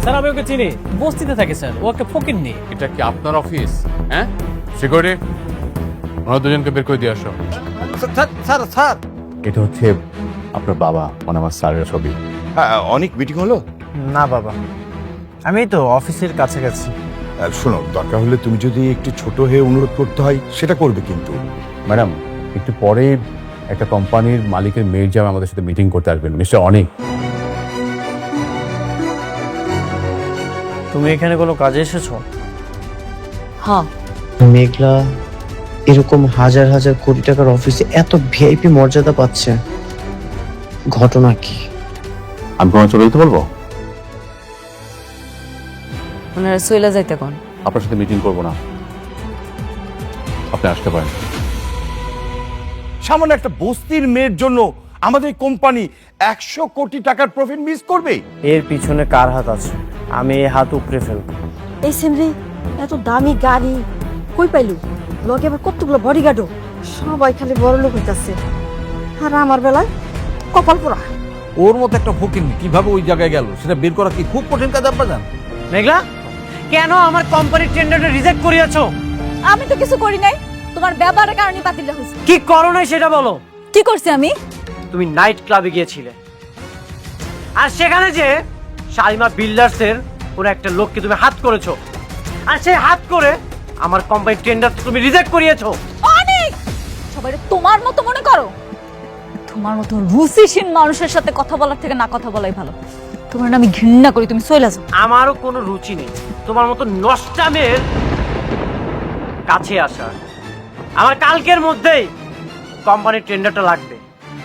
Sir আমি ওকে চিনি, বস্তিতে থাকে স্যার, ও একটা ফকিন্নি। এটা কি আপনার অফিস? হ্যাঁ, সিকিউরিটি, ওনারা দুজনকে বের করে দিয়ে আসো। স্যার স্যার, এটা হচ্ছে আপনার বাবা, মানে আমার স্যারের ছবি। অনেক মিটিং হলো? না বাবা, আমি তো অফিসের কাছাকাছি। শোনো, দরকার হলে তুমি যদি একটু ছোট হয়ে অনুরোধ করতে হয় সেটা করবে, কিন্তু ম্যাডাম একটু পরে একটা কোম্পানির মালিকের মেয়ের যাবে আমাদের সাথে মিটিং করতে আসবেন, মিস্টার অনেক। তুমি এখানে কোনো কাজে এসেছো? হ্যাঁ, মেঘলা এরকম হাজার হাজার কোটি টাকার অফিসে এত ভিআইপি মর্যাদা পাচ্ছে, ঘটনা কি? আমি কোনো চলে যেতে বলবো? ওনারা সইলা যাইতে কোন? আপনার সাথে মিটিং করবো না, আপনি আসতে পারেন। সামান্য একটা বস্তির মেয়ের জন্য আমাদের কোম্পানি 100 কোটি টাকার প্রফিট মিস করবে? এর পিছনে কার হাত আছে? আমি এই হাত উপড়ে ফেলবো। এই সেমরি এত দামি গাড়ি কই পাইলু? লগে আবার কতগুলো বডিগার্ডও, সবাই খালি বড় লোক হইতাছে, আর আমার বেলায় কপাল পোড়া। ওর মতো একটা ফকির কিভাবে ওই জায়গায় গেল সেটা বের করা কি খুব কঠিন কাজ আপনার? মেঘলা, কেন আমার কোম্পানির টেন্ডারটা রিজেক্ট করিয়েছো? আমি তো কিছু করি নাই, তোমার ব্যবহারের কারণে বাতিল হইছে। কি করো নাই সেটা বলো। কি করছি আমি? তুমি নাইট ক্লাবে গিয়েছিলে, আর সেখানে যে শালিমা বিল্ডার্সের কোন একটা লোককে তুমি হাত করেছো, আর সেই হাত করে আমার কোম্পানির টেন্ডার তুমি রিজেক্ট করিয়েছো। অনেক সবাই তোমার মতো মনে করো? তোমার মতো রুচিহীন মানুষের সাথে কথা বলার থেকে না কথা বলাই ভালো। তোমার আমি ঘৃণা করি, তুমি চলে যাও। আমারও কোনো রুচি নেই তোমার মতো নষ্টামের কাছে আসা। আমার কালকের মধ্যেই কোম্পানির টেন্ডারটা লাগবে।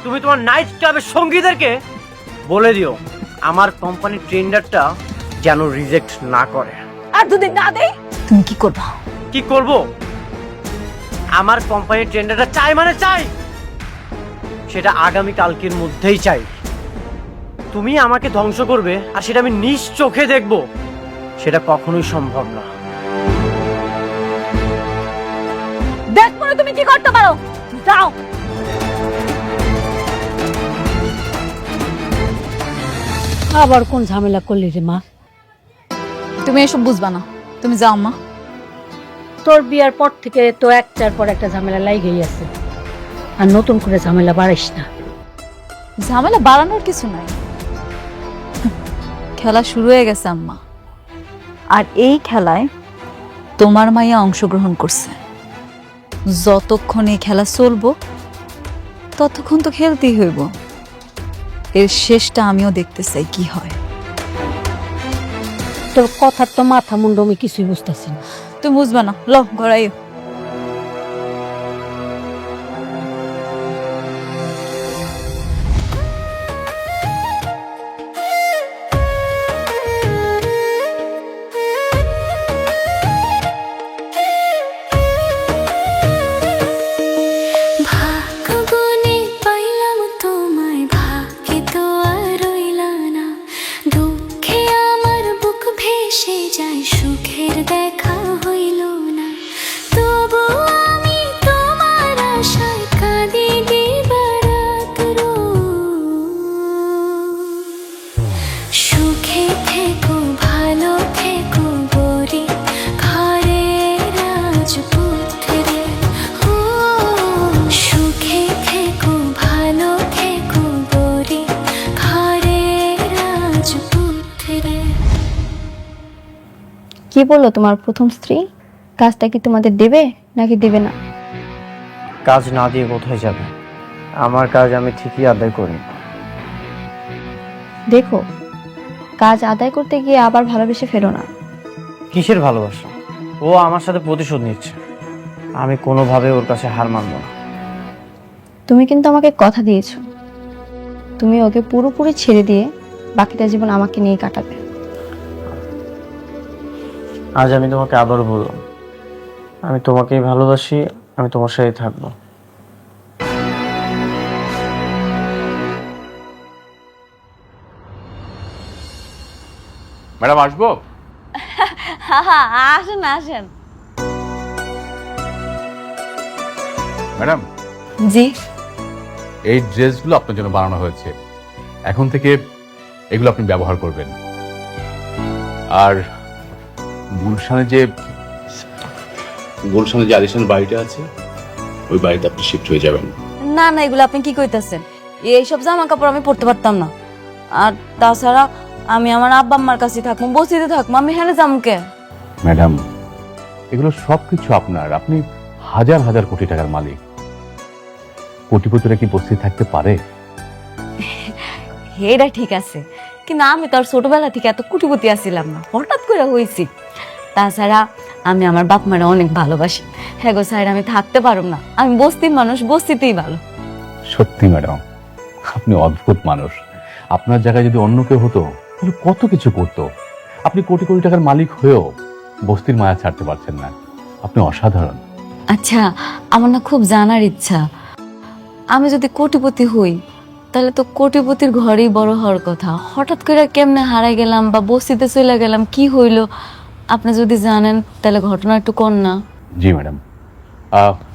তুমি তোমার নাইট ক্লাবের সঙ্গীদেরকে বলে দিও আমার কোম্পানির টেন্ডারটা যেন রিজেক্ট না করে। আর যদি না দেই তুমি কি করবা? কি করব? আমার কোম্পানির টেন্ডারটা চাই মানে চাই, সেটা আগামী কালকের মধ্যেই চাই। তুমি আমাকে ধ্বংস করবে আর সেটা আমি নিজ চোখে দেখব, সেটা কখনোই সম্ভব না। দেখ মনে তুমি কি করতে পারো, যাও। আবার কোন ঝামেলা করলি রে মা? তুমি এসব বুঝবা না, তুমি যাও মা। তোর বিয়ার পর থেকে তো একটার পর একটা ঝামেলা লাগেই আছে, আর নতুন করে ঝামেলা বাড়াইস না। ঝামেলা বাড়ানোর কিছু নাই, খেলা শুরু হয়ে গেছে আম্মা, আর এই খেলায় তোমার মাইয়া অংশগ্রহণ করছে। যতক্ষণ এই খেলা চলবো ততক্ষণ তো খেলতেই হইব। এর শেষটা আমিও দেখতে চাই কি হয়। তোর কথার তো মাথা মুন্ড আমি কিছুই বুঝতেছি না। তুমি বুঝবা না, ল ঘরাইও। কি বললো তোমার প্রথম স্ত্রী? কাজটা কি তোমাদের দেবে নাকি দেবে না? কাজ না দিয়ে কোথায় যাবে? আমার কাজ আমি ঠিকই আদায় করি। দেখো, কাজ আদায় করতে গিয়ে আবার ভালোবেসে ফেলো না। কিসের ভালোবাসা? ও আমার সাথে প্রতিশোধ নিচ্ছে, আমি কোনোভাবে ওর কাছে হার মানব না। তুমি কিন্তু আমাকে কথা দিয়েছো, তুমি ওকে পুরোপুরি ছেড়ে দিয়ে বাকিটা জীবন আমাকে নিয়ে কাটাবে। আজ আমি তোমাকে আবারও বললাম, আমি তোমাকেই ভালোবাসি, আমি তোমার সাথে থাকবো। ম্যাডাম আসবো? আসেন আসেন। ম্যাডাম, জি, এই ড্রেসগুলো আপনার জন্য বানানো হয়েছে, এখন থেকে এগুলো আপনি ব্যবহার করবেন। আর গুলশানে যে আলিশান বাড়িটা আছে ওই বাড়িতে আপনি শিফট হয়ে যাবেন। না না, এগুলো আপনি কি কইতাছেন? এইসব জামা কাপড় আমি পরতে পারতাম না। আর তাছাড়া আমি আমার আব্বা আম্মার কাছে থাকবো, বসিতে থাকবো, আমি হেনে যামকে। ম্যাডাম, এগুলো সবকিছু আপনার। আপনি হাজার হাজার কোটি টাকার মালিক। কোটিপতিরা কি বসে থাকতে পারে? এটা ঠিক আছে, কিন্তু আমি তো আর ছোটবেলা থেকে এত কুটিপতি আসছিলাম না, হঠাৎ করে হয়েছি। তাছাড়া আমি আমার বাপ মারা অনেক ভালোবাসি। হ্যাঁ গো স্যার, আমি থাকতে পারব না। আমি বস্তির মানুষ, বস্তিতেই ভালো। সত্যি ম্যাডাম, আপনি অদ্ভুত মানুষ। আপনার জায়গায় যদি অন্য কেউ হতো তাহলে কত কিছু করতো। আপনি কোটি কোটি টাকার মালিক হয়েও বস্তির মায়া ছাড়তে পারছেন না। আপনি অসাধারণ। আচ্ছা, আমার না খুব জানার ইচ্ছা, আমি যদি কোটিপতি হই তাহলে তো কোটিপতির ঘরেই বড় হওয়ার কথা। হঠাৎ করে কেমনে হারাই গেলাম বা বস্তিতে চলে গেলাম, কি হইলো? আপনি যদি জানেন তাহলে ঘটনা একটু কন না। জি ম্যাডাম,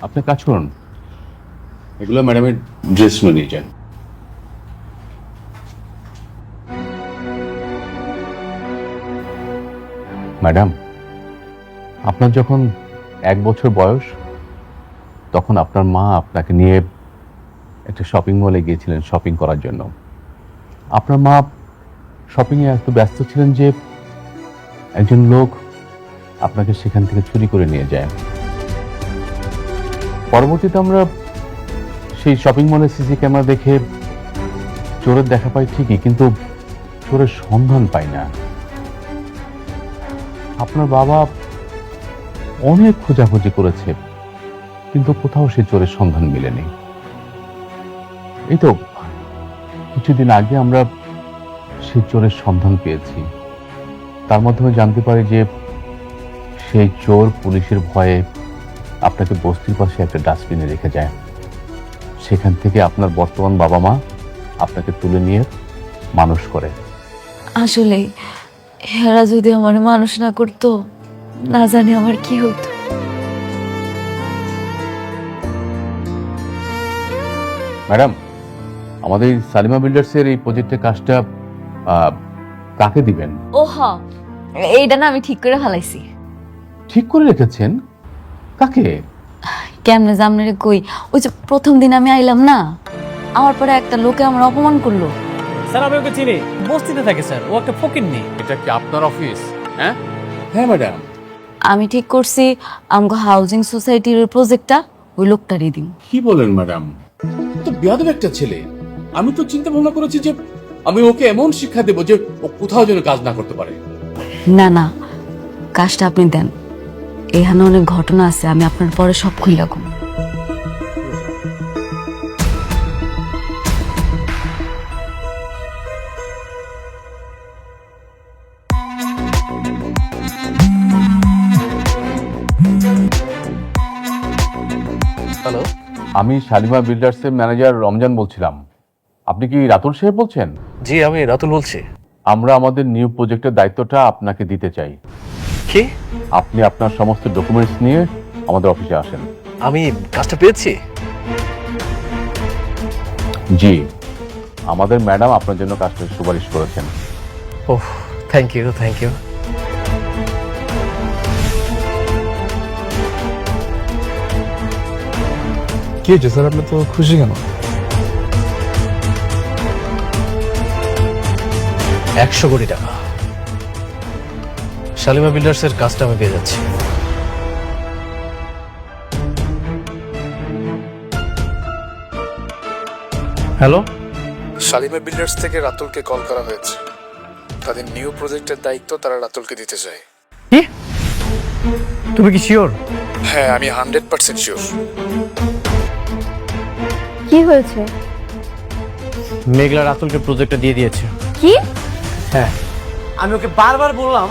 আপনি কাজ করুন, এগুলো ম্যাডামের ড্রেস নিয়ে যান। ম্যাডাম, আপনার যখন 1 বছর বয়স তখন আপনার মা আপনাকে নিয়ে একটা শপিং মলে গিয়েছিলেন শপিং করার জন্য। আপনার মা শপিংয়ে এত ব্যস্ত ছিলেন যে একজন লোক আপনাকে সেখান থেকে চুরি করে নিয়ে যায়। পরবর্তীতে আমরা সেই শপিং মলের সিসি ক্যামেরা দেখে চোরের দেখা পাই ঠিকই, কিন্তু চোরের সন্ধান পাই না। আপনার বাবা অনেক খোঁজাখুঁজি করেছে, কিন্তু কোথাও সে চোরের সন্ধান মেলেনি। এই তো কিছুদিন আগে আমরা সেই চোরের সন্ধান পেয়েছি। তার মাধ্যমে জানতে পারি যে সেই চোর পুলিশের ভয়ে আপনাকে বস্তির পাশে একটা ডাস্টবিনে রেখে যায়। সেখান থেকে আপনার বর্তমান বাবা মা আপনাকে তুলে নিয়ে মানুষ করে। আসলে হেরা যদি আমার মানুষ না করতো, না জানি আমার কি হতো। ম্যাডাম, আমাদের সালিমা বিল্ডার্সের এই প্রজেক্টের কাজটা কাকে দিবেন? ও হ, এইটা না আমি ঠিক করে ফেলাইছি। ঠিক করে রেখেছেন? কাকে? কেমনে জামনে কই, ওই যে প্রথম দিন আমি আইলাম না, আমার পরে একটা লোকে আমার অপমান করলো। স্যার আমি ওকে চিনি, বস্তিতে থাকে স্যার, ও একটা ফকিন্নি। এটা কি আপনার অফিস? হ্যাঁ হ্যাঁ ম্যাডাম, আমি ঠিক করছি আমগো হাউজিং সোসাইটির প্রজেক্টটা ওই লোকটারই দিন। কি বলেন ম্যাডাম? তো বেয়াদব একটা ছেলে। আমি তো চিন্তা ভাবনা করেছি যে আমি ওকে এমন শিক্ষা দেবো যে ও কোথাও যেন কাজ না করতে পারে। না না, কাজটা আপনি দেন। এখানে অনেক ঘটনা আছে, আমি আপনার পরে সব খুইলা কম। হ্যালো, আমি শালিমা বিল্ডার্সের ম্যানেজার রমজান বলছিলাম। আপনি কি রাতুল সাহেব বলছেন? জি আমি রাতুল বলছি। আমরা আমাদের নিউ প্রজেক্টের দায়িত্বটা আপনাকে দিতে চাই। কি? আপনি আপনার সমস্ত ডকুমেন্টস নিয়ে আমাদের অফিসে আসেন। আমি কাজটা পেয়েছি? জি, আমাদের ম্যাডাম আপনার জন্য কাজটা সুপারিশ করেছেন। ওহ, থ্যাংক ইউ থ্যাংক ইউ। কি হয়েছে স্যার, আপনি তো খুশি কেন? 100 কোটি টাকা শালিমা বিল্ডার্সের কাজটা আমি পেয়ে যাচ্ছি। হ্যালো, শালিমা বিল্ডার্স থেকে রাতুলকে কল করা হয়েছে। তাদের নিউ প্রজেক্টের দায়িত্ব তারা রাতুলকে দিতে চায়। কি? তুমি কি শিওর? হ্যাঁ, আমি 100% শিওর। কি হয়েছে? মেঘলা রাতুলকে প্রজেক্টটা দিয়ে দিয়েছে। কি? হ্যাঁ, আমি ওকে বারবার বললাম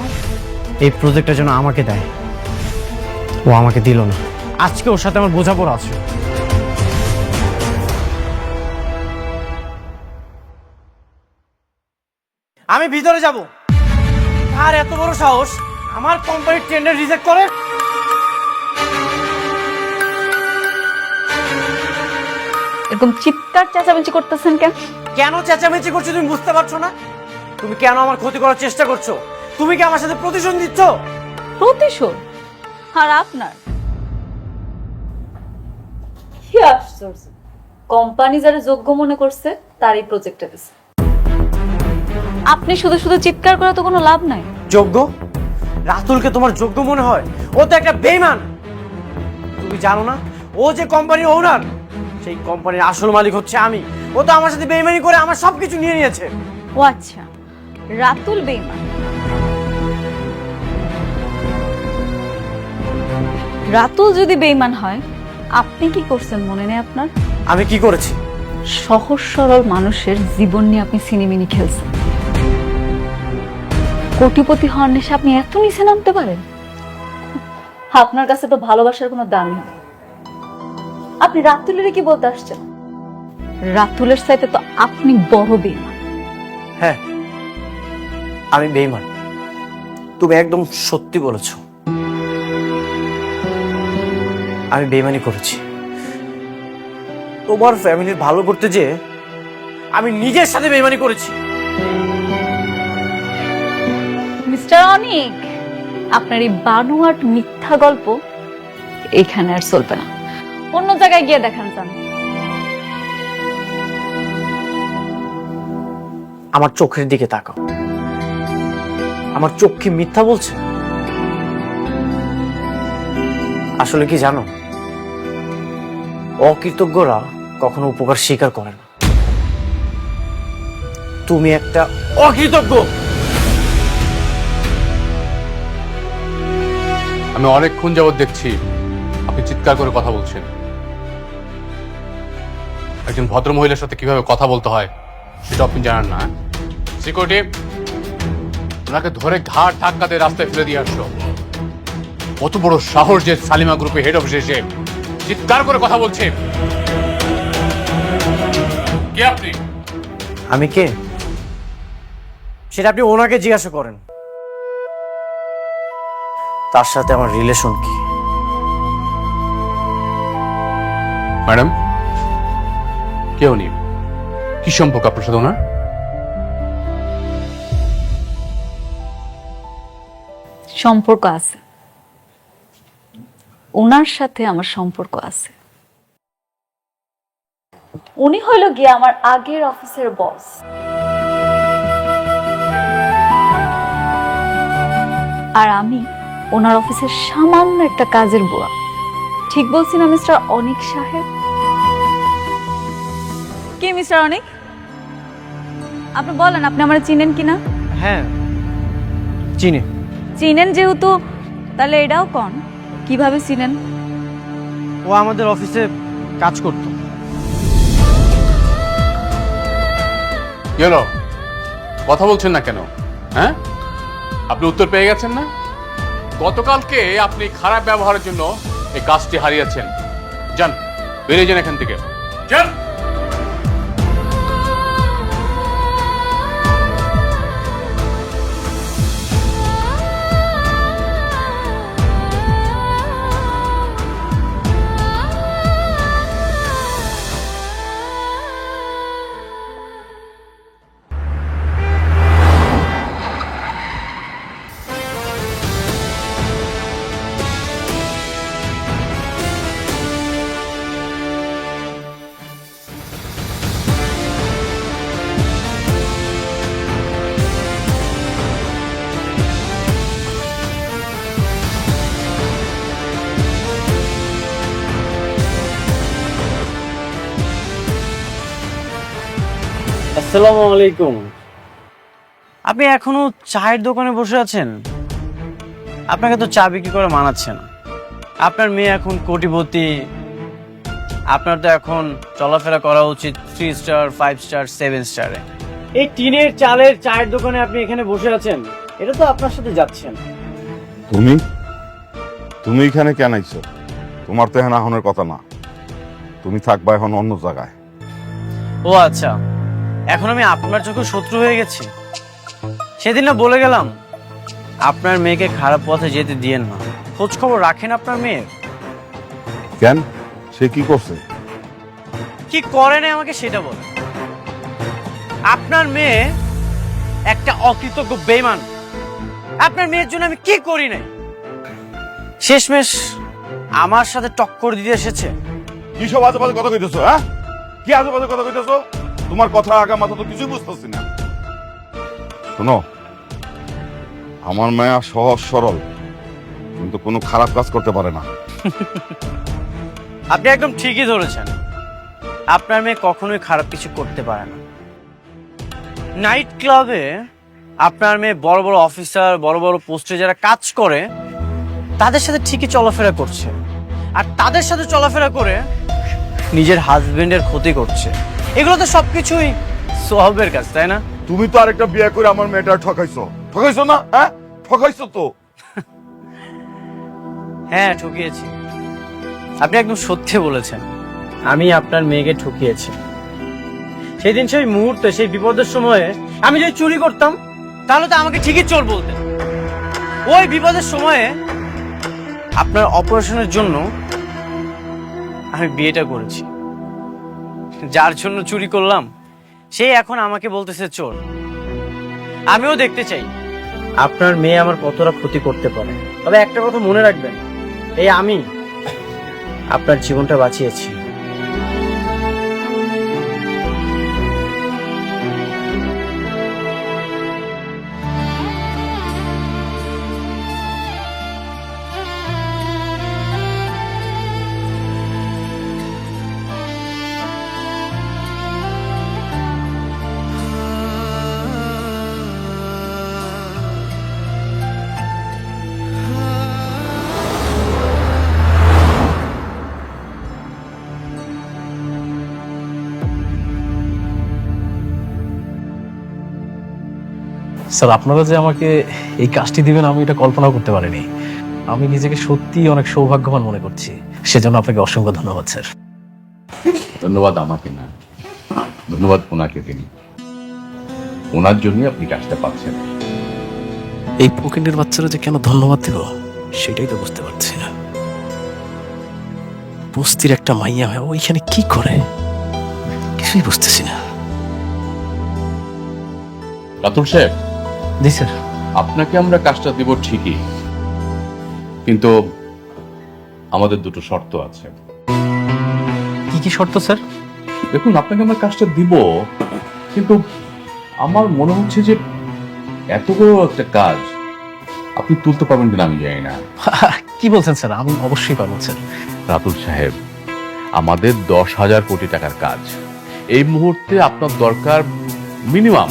এই প্রজেক্টটা যেন আমাকে দেয়, ও আমাকে দিল না। আজকে ওর সাথে আমার বোঝাপড়া আছে। আমি ভিতরে যাব। আর এত বড় সাহস আমার কোম্পানির টেন্ডার রিজেক্ট করে? এরকম চিৎকার চেঁচামেচি করতেছেন কেন? কেন চেঁচামেচি করছো তুমি বুঝতে পারছো না? তুমি কেন আমার ক্ষতি করার চেষ্টা করছো? তুমি কি আমার সাথে প্রতিশোধ দিচ্ছ? প্রতিশোধ? আর আপনার কি আশ্চর্য, কোম্পানি যারা যোগ্য মনে করছে তারই প্রজেক্টে দিছে। আপনি শুধু শুধু চিৎকার করে তো কোনো লাভ নাই। যোগ্য? রাতুলকে তোমার যোগ্য মনে হয়? ও তো একটা বেঈমান। তুমি জানো না ও যে কোম্পানির ওনার, সেই কোম্পানির আসল মালিক হচ্ছে আমি। ও তো আমার সাথে বেঈমানি করে আমার সবকিছু নিয়ে নিয়েছে। ও আচ্ছা, রাতুল বেঈমান। রাতুল যদি বেঈমান হয়, আপনি কি করছেন মনে নেই আপনার? আমি কি করেছি? সহজ সরল মানুষের জীবন নিয়ে আপনি সিনেমিনি খেলছেন। কোটিপতি হওয়ার নেশে আপনি এত নিচে নামতে পারেন? আপনার কাছে তো ভালোবাসার কোনো দামই নেই। আপনি রাতুলের কি বলতে আসছেন? রাতুলের চাইতে তো আপনি বড় বেঈমান। হ্যাঁ, আমি বেঈমান। তুমি একদম সত্যি বলেছো, আমি বেঈমানি করেছি। তোমার ফ্যামিলির ভালো করতে যে আমি নিজের সাথে বেঈমানি করেছি। মিস্টার অনিক, আপনার এই বানোয়াট মিথ্যা গল্প এখানে আর চলবে না। অন্য জায়গায় গিয়ে দেখান যান। আমার চোখের দিকে তাকাও। আমার চোখ কি মিথ্যা বলছে? আসলে কি জানো, অকৃতজ্ঞরা কখনো উপকার স্বীকার করে না। তুমি একটা অকৃতজ্ঞ। আমি অনেকক্ষণ যাবৎ দেখছি আপনি চিৎকার করে কথা বলছেন। একজন ভদ্র মহিলার সাথে কিভাবে কথা বলতে হয় সেটা আপনি জানেন না। সিকিউরিটি, ওনাকে ধরে ঘাড় ধাক্কা দিয়ে রাস্তায় ফেলে দিয়ে আসলো। কত বড় সাহস যে সালিমা গ্রুপে হেড অফিসে এসে চিৎকার করে কথা বলছে। কে আপনি? আমি কে সেটা আপনি ওনাকে জিজ্ঞাসা করেন। তার সাথে আমার রিলেশন কি? ম্যাডাম, কে উনি? কি সম্পর্ক আপনার সাথে ওনার? সম্পর্ক আছে, ওনার সাথে আমার সম্পর্ক আছে। উনি হইল গিয়ে আমার আগের অফিসের বস। আর আমি ওনার অফিসের সামান্য একটা কাজের বুয়া। ঠিক বলছি না মিস্টার অনিক সাহেব? কি মিস্টার অনিক, আপনি বলেন আপনি আমার চিনেন কিনা? হ্যাঁ, চিনি। চিনেন যেহেতু, তাহলে এটাও কোন কিভাবে চিনেন? ও আমাদের অফিসে কাজ করতো। গেল কথা বলছেন না কেন? হ্যাঁ, আপনি উত্তর পেয়ে গেছেন না? গতকালকে আপনি খারাপ ব্যবহারের জন্য এই কাজটি হারিয়েছেন। যান, বেরিয়ে যান এখান থেকে, যান। আসসালামু আলাইকুম। আপনি এখনো চায়ের দোকানে বসে আছেন? আপনাকে তো চা বিক্রি করে মানাচ্ছে না। আপনার মেয়ে এখন কোটিপতি। আপনার তো এখন চলাফেরা করা উচিত 3 স্টার, 5 স্টার, 7 স্টারে। এই টিনের চালের চায়ের দোকানে আপনি এখানে বসে আছেন, এটা তো আপনার সাথে যাচ্ছে না। তুমি এখানে কেন আইছো? তোমার তো এখন আহনের কথা না। তুমি থাকবা এখন অন্য জায়গায়। ও আচ্ছা, এখন আমি আপনার চোখে শত্রু হয়ে গেছি? সেদিন না বলে গেলাম আপনার মেয়েকে খারাপ পথে যেতে দিয়েন না। খোঁজ খবর রাখেন আপনার মেয়ের। কেন, সে কি করছে? কি করে না আমাকে সেটা বলেন। আপনার মেয়ে একটা অকৃতজ্ঞ বেঈমান। আপনার মেয়ের জন্য আমি কি করি নাই, শেষমেশ আমার সাথে টক্কর দিতে এসেছে। কি সব আজে বাজে কথা কইতেছো? হ্যাঁ, কি আজে বাজে কথা কইতেছো? তোমার কথা আগা মাথা তো কিছুই বুঝতেছি না। শোনো, আমার মায়া সহজ সরল, কিন্তু কোনো খারাপ কাজ করতে পারে না। আপনি একদম ঠিকই ধরেছেন, আপনার মেয়ে কখনোই খারাপ কিছু করতে পারে না। নাইট ক্লাবে আপনার মেয়ে বড় বড় অফিসার, বড় বড় পোস্টে যারা কাজ করে তাদের সাথে ঠিকই চলাফেরা করছে, আর তাদের সাথে চলাফেরা করে নিজের হাজবেন্ডের ক্ষতি করছে। এগুলো তো সবকিছুই সোহাবের কাজ, তাই না? তুমি তো আরেকটা বিয়ে করে আমার মেয়েটা ঠকাইছো, ঠকাইছো না? হ্যাঁ, ঠকাইছো তো। হ্যাঁ, ঠকিয়েছি। আপনি একদম সত্যি বলেছেন, আমি আপনার মেয়েকে ঠকিয়েছি। সেই দিন, সেই মুহূর্তে, সেই বিপদের সময়ে আমি যদি চুরি করতাম তাহলে তো আমাকে ঠিকই চোর বলতেন। ওই বিপদের সময়ে আপনার অপারেশনের জন্য আমি বিয়েটা করেছি। যার জন্য চুরি করলাম সে এখন আমাকে বলতেছে চোর। আমিও দেখতে চাই আপনার মেয়ে আমার কতটা ক্ষতি করতে পারে। তবে একটা কথা মনে রাখবেন, এই আমি আপনার জীবনটা বাঁচিয়েছি। স্যার, আপনারা যে আমাকে এই কাজটি দিবেন আমি এটা কল্পনা করতে পারিনি। আমি নিজেকে সত্যি অনেক সৌভাগ্যবান মনে করছি, সেজন্য আপনাকে অসংখ্য ধন্যবাদ স্যার। ধন্যবাদ আমাকে না, ধন্যবাদ ওনাকে তিনি। ওনার জন্যই আপনি কাজটা পাচ্ছেন। এই ফকিন্ডের বাচ্চারা যে কেন ধন্যবাদ দেব সেটাই তো বুঝতে পারছি না। বস্তির একটা মাইয়া হয় ওইখানে কি করে কিছুই বুঝতেছি না। রাতুল সাহেব, জি স্যার। আপনাকে আমরা কাজটা দিব ঠিকই, কিন্তু আমাদের দুটো শর্ত আছে। কি কি শর্ত স্যার? দেখুন, আপনাকে আমরা কাজটা দিব, কিন্তু আমার মনে হচ্ছে যে এত বড় একটা কাজ আপনি তুলতে পারবেন কিনা আমি জানি না। কি বলছেন স্যার? আমি অবশ্যই পারবো স্যার। রাতুল সাহেব, আমাদের 10,000 কোটি টাকার কাজ। এই মুহূর্তে আপনার দরকার মিনিমাম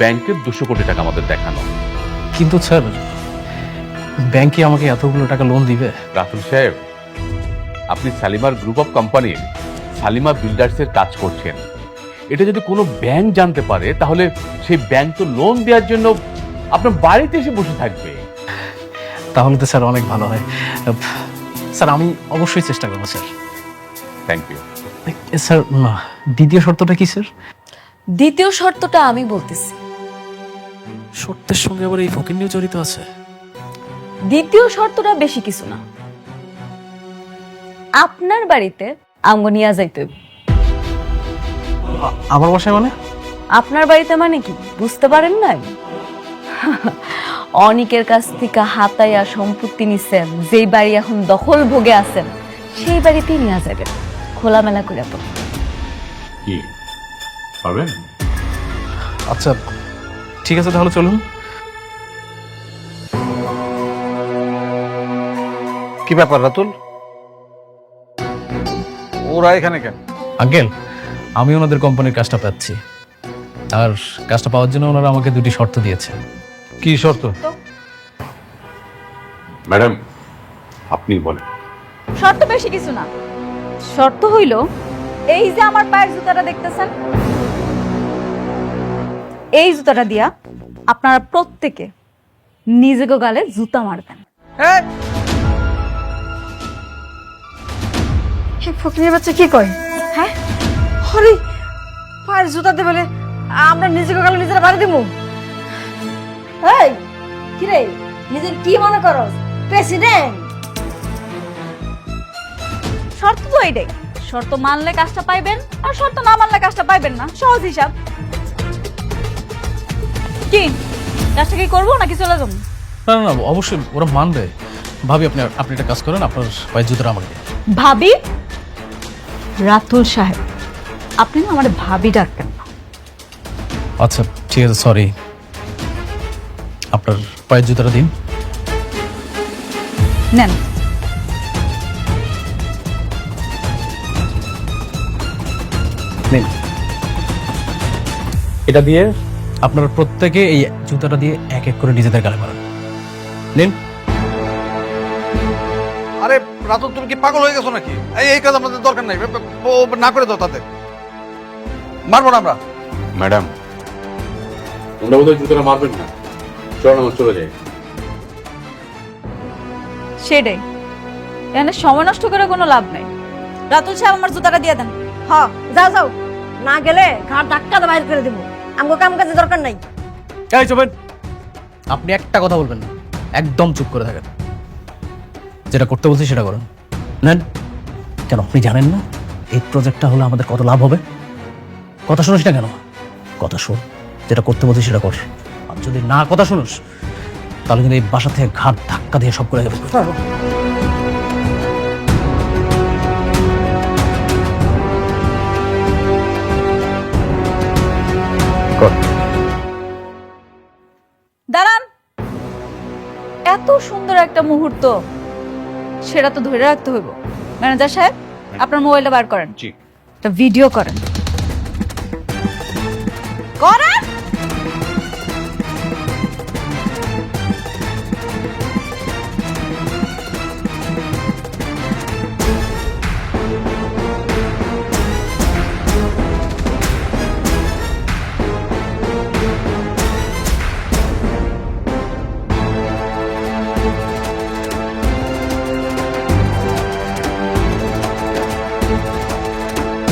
ব্যাংকের 200 কোটি টাকা আমাদের দেখানো। কিন্তু স্যার, ব্যাংকে আমাকে এতগুলো টাকা লোন দিবে? রাতুল সাহেব, আপনি সালিমার গ্রুপ অফ কোম্পানির সালিমা বিল্ডার্সের কাজ করছেন। এটা যদি কোনো ব্যাংক জানতে পারে তাহলে সেই ব্যাংক তো লোন দেওয়ার জন্য আপনার বাড়িতে এসে বসে থাকবে। তাহলে তো স্যার অনেক ভালো হয়। স্যার, আমি অবশ্যই চেষ্টা করবো স্যার। Thank you sir. না, দ্বিতীয় শর্তটা কি স্যার? দ্বিতীয় শর্তটা আমি বলতেছি। শর্তের সঙ্গে আবার এই ফকিন্নিও জড়িত আছে? দ্বিতীয় শর্তটা বেশি কিছু না, আপনার বাড়িতে আমগো নিয়ে যাইতে হইব। আমার বাসায় মানে? আপনার বাড়িতে মানে কি বুঝতে পারেন নাই? অনেকের কাছ থেকে হাতাইয়া সম্পত্তি নিছেন, যেই বাড়ি এখন দখল ভোগে আছেন সেই বাড়িতেই নিয়ে যাবেন, খোলামেলা করে। তো কি পারবেন? আচ্ছা ঠিক আছে, তাহলে চলুন। কি ব্যাপার রাতুল, ওরা এখানে কেন? আঙ্কেল, আমি ওনাদের কোম্পানির কাজটা পাচ্ছি, আর কাজটা পাওয়ার জন্য ওনারা আমাকে দুটি শর্ত দিয়েছে। কি শর্ত? ম্যাডাম, আপনি বলেন। শর্ত বেশি কিছু না, শর্ত হইল এই যে আমার পায়ের জুতাটা দেখতেছেন, এই জুতাটা দিয়া আপনারা প্রত্যেকে নিজেকে গালে জুতা মারবেন। ফকিরের বাচ্চা কি কয়? হ্যাঁ, হরে পায়ের জুতাতে বলে আমরা নিজেকে গালে নিজেরা বাড়ি দিব? এই কি রে, নিজের কি মনে করো প্রেসিডেন্ট? শর্ত তো এইটাই, শর্ত মানলে কাজটা পাইবেন, আর শর্ত না মানলে কাজটা পাইবেন না, সহজ হিসাব। কি কাজটা কি করবো নাকি চলে যাবো? না না না, অবশ্যই ওরা মানবে। ভাবি আপনি আপনি একটা কাজ করেন, আপনার পায়ের জুতোটা আমাকে দিন। ভাবি? রাতুল সাহেব, আপনি না আমার ভাবি ডাকতেন না। আচ্ছা ঠিক আছে, সরি। আপনার পায়ের জুতোটা দিন। নেন। নিন। এটা দিয়ে আপনারা প্রত্যেকে এই জুতাটা দিয়ে এক এক করে নিজেদের গালে মারান। নিন। আরে রাতুল, তুমি কি পাগল হয়ে গেছো নাকি? এই কাজ আমাদের দরকার নাই, ও না করে দাও তাদের। মারবো না আমরা। ম্যাডাম, আমরা বোধহয় জুতোটা মারবেন না। চলো আমরা চলে যাই। সেটাই, এখানে সময় নষ্ট করে কোনো লাভ নাই। রাতুল সাহেব, আমার জুতাটা দিয়ে দেন। হ্যাঁ, যাও যাও, না গেলে ঘাট ধাক্কা দিয়ে বাইর করে দেবো। আমাকে কাম কাজে দরকার নাই। এই চুপেন, আপনি একটা কথা বলবেন না, একদম চুপ করে থাকেন। যেটা করতে বলছি সেটা করুন। নেন। কেন আপনি জানেন না এই প্রজেক্টটা হলে আমাদের কত লাভ হবে? কথা শুনিস না কেন? কথা শোন, যেটা করতে বলছি সেটা কর। আর যদি না কথা শুনিস তাহলে কিন্তু এই বাসা থেকে ঘাট ধাক্কা দিয়ে সব করে যাবে। দাঁড়ান। এত সুন্দর একটা মুহূর্ত, সেটা তো ধরে রাখতে হইব। ম্যানেজার সাহেব, আপনার মোবাইলটা বার করেন। জি। একটা ভিডিও করেন। করেন।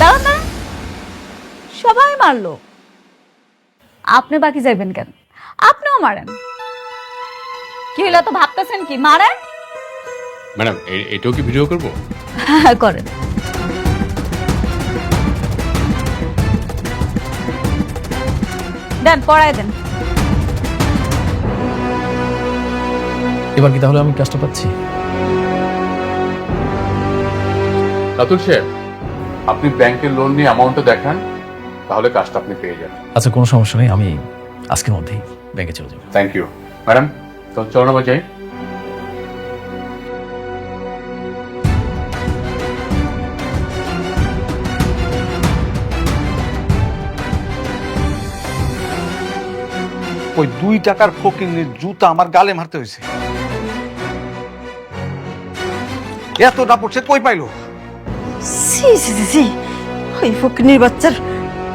দাঁড়ান না, সবাই মারলো, আপনি বাকি যাইবেন কেন? আপনিও মারেন। কি হলো, তো ভাবতেছেন কি? মারেন। ম্যাডাম, এটাও কি ভিডিও করবো? হ্যাঁ, করেন। দেন, পড়ায় দেন। এবার কি তাহলে আমি কাজটা পাচ্ছি? রাতুল সাহেব, আপনি ব্যাংকের লোন নিয়ে অ্যামাউন্টটা দেখান, তাহলে কাজটা আপনি পেয়ে যাবেন। আচ্ছা, কোনো সমস্যা নেই, আমি আজকের মধ্যেই ব্যাংকে চলে যাবো। Thank you madam. তো চলো না যাই। ওই 2 টাকার ফকিনের জুতা আমার গালে মারতে হয়েছে। এত দাপট সে কই পাইলো? সি সি সি সি, ওই ফকিনীর বাচ্চার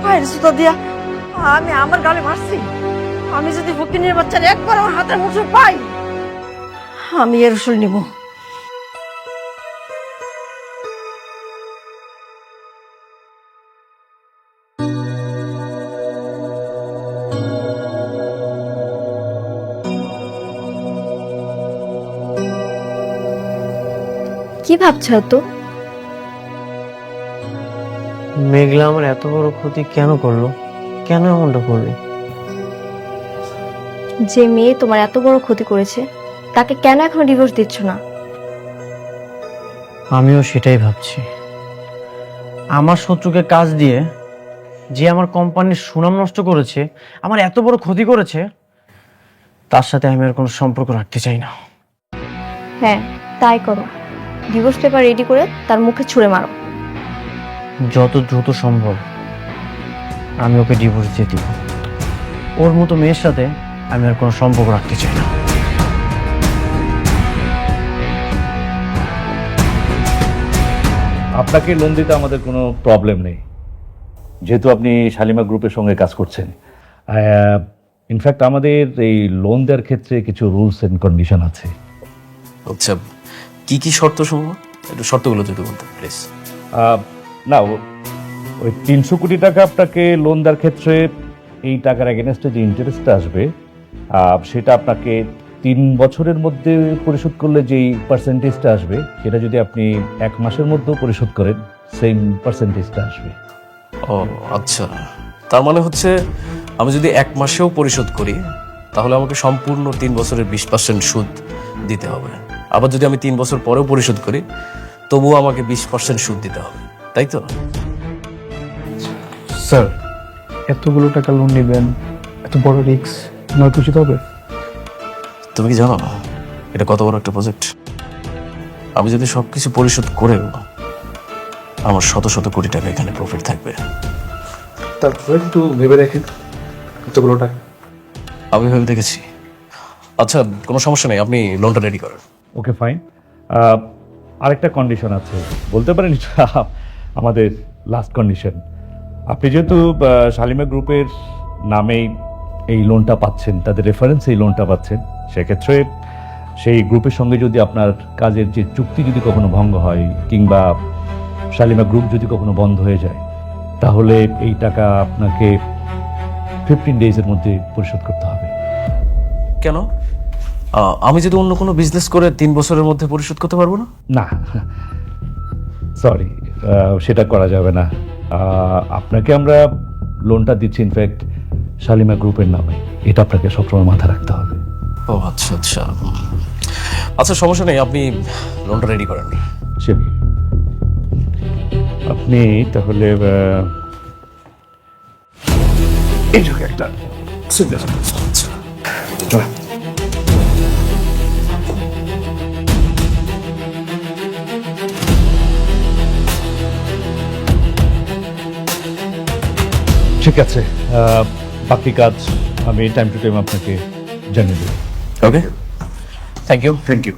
পায়ের জুতা দিয়া আমি আমার গালে মারছি। আমি যদি ফকিনীর বাচ্চার একবার আমার হাতের মুঠো পাই, আমি এর উসুল নিব। কি ভাবছো তো? মেঘলা আমার এত বড় ক্ষতি কেন করলো? কেন এমনটা করলো? যে মেয়ে তোমার এত বড় ক্ষতি করেছে তাকে কেন এখনো ডিভোর্স দিচ্ছ না? আমিও সেটাই ভাবছি। আমার শত্রুকে কাজ দিয়ে যে আমার কোম্পানির সুনাম নষ্ট করেছে, আমার এত বড় ক্ষতি করেছে, তার সাথে আমি আর কোনো সম্পর্ক রাখতে চাই না। হ্যাঁ, তাই করো। ডিভোর্স পেপার রেডি করে তার মুখে ছুঁড়ে মারো। যত দ্রুত সম্ভব আমি ওকে ডিভোর্স দিয়ে দিব। ওর মতো মেয়ের সাথে আমি আর কোনো সম্পর্ক রাখতে চাই না। আপনাকে লোন দিতে আমাদের কোনো প্রবলেম নেই, যেহেতু আপনি শালিমা গ্রুপের সঙ্গে কাজ করছেন। ইনফ্যাক্ট আমাদের এই লোন দেওয়ার ক্ষেত্রে কিছু রুলস এন্ড কন্ডিশন আছে। আচ্ছা, কি কি শর্ত সমূহ? একটু শর্তগুলো যদি বলতেন প্লিজ। না, ওই 300 কোটি টাকা আপনাকে লোন দেওয়ার ক্ষেত্রে এই টাকার এগেনস্টে যে ইন্টারেস্টটা আসবে, সেটা আপনাকে 3 বছরের মধ্যে পরিশোধ করলে যেই পার্সেন্টেজটা আসবে, সেটা যদি আপনি 1 মাসের মধ্যেও পরিশোধ করেন, সেম পার্সেন্টেজটা আসবে। ও আচ্ছা, তার মানে হচ্ছে আমি যদি 1 মাসেও পরিশোধ করি তাহলে আমাকে সম্পূর্ণ 3 বছরের 20% সুদ দিতে হবে। আবার যদি আমি 3 বছর পরেও পরিশোধ করি তবুও আমাকে 20% সুদ দিতে হবে, তাই তো? স্যার, এতগুলো টাকা লোন নেবেন, এত বড় রিস্ক নয় খুশি হবে? তুমি কি জানো এটা কত বড় একটা প্রজেক্ট? আমি যদি সবকিছু পরিশোধ করেও আমার শত শত কোটি টাকা এখানে প্রফিট থাকবে। তারপর একটু ভেবে দেখেন, এতগুলো টাকা। আমি ভেবে দেখেছি। আচ্ছা, কোনো সমস্যা নেই, আপনি লোনটা রেডি করেন। ওকে, ফাইন। আরেকটা কন্ডিশন আছে, বলতে পারেন এটা আমাদের লাস্ট কন্ডিশন। আপনি যেহেতু শালিমা গ্রুপের নামেই এই লোনটা পাচ্ছেন, তাদের রেফারেন্সে এই লোনটা পাচ্ছেন, সেক্ষেত্রে সেই গ্রুপের সঙ্গে যদি আপনার কাজের যে চুক্তি যদি কখনো ভঙ্গ হয় কিংবা শালিমা গ্রুপ যদি কখনো বন্ধ হয়ে যায়, তাহলে এই টাকা আপনাকে 15 ডেজের মধ্যে পরিশোধ করতে হবে। কেন? আমি যদি অন্য কোনো বিজনেস করে 3 বছরের মধ্যে পরিশোধ করতে পারবো না? না, সরি, সেটা করা যাবে না। আপনাকে আমরা লোনটা দিচ্ছি ইনফ্যাক্ট শালিমা গ্রুপের নামে, এটা আপনাকে সবসময় মাথায় রাখতে হবে। ও আচ্ছা আচ্ছা, আচ্ছা সমস্যা নেই, আপনি লোনটা রেডি করেন। শিওর। আপনি তাহলে এইটুকু একটা আচ্ছা, ঠিক আছে, বাকি কাজ আমি টাইম টু টাইম আপনাকে জানিয়ে দেব। Okay, thank you. Thank you.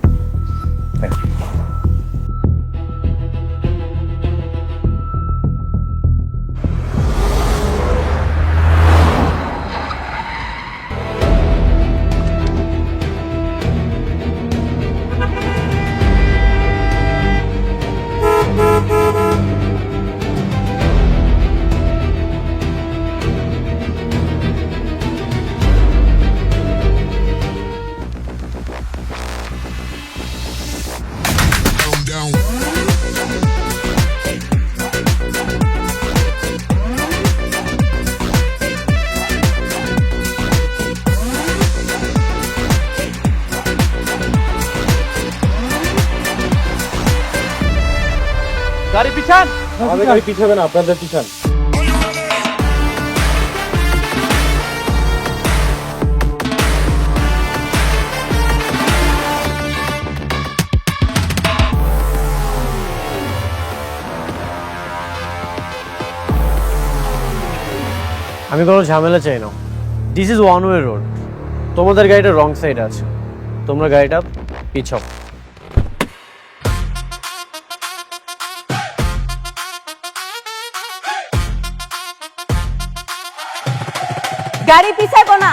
গাড়ি পিছান। আমাদের গাড়ি পিছাবে না, আপনাদের পিছান। আমি কোনো ঝামেলা চাই না। This is one way road. তোমাদের গাড়িটা রং সাইডে আছে, তোমরা গাড়িটা পিছাও। গাড়ি পিছাবো না।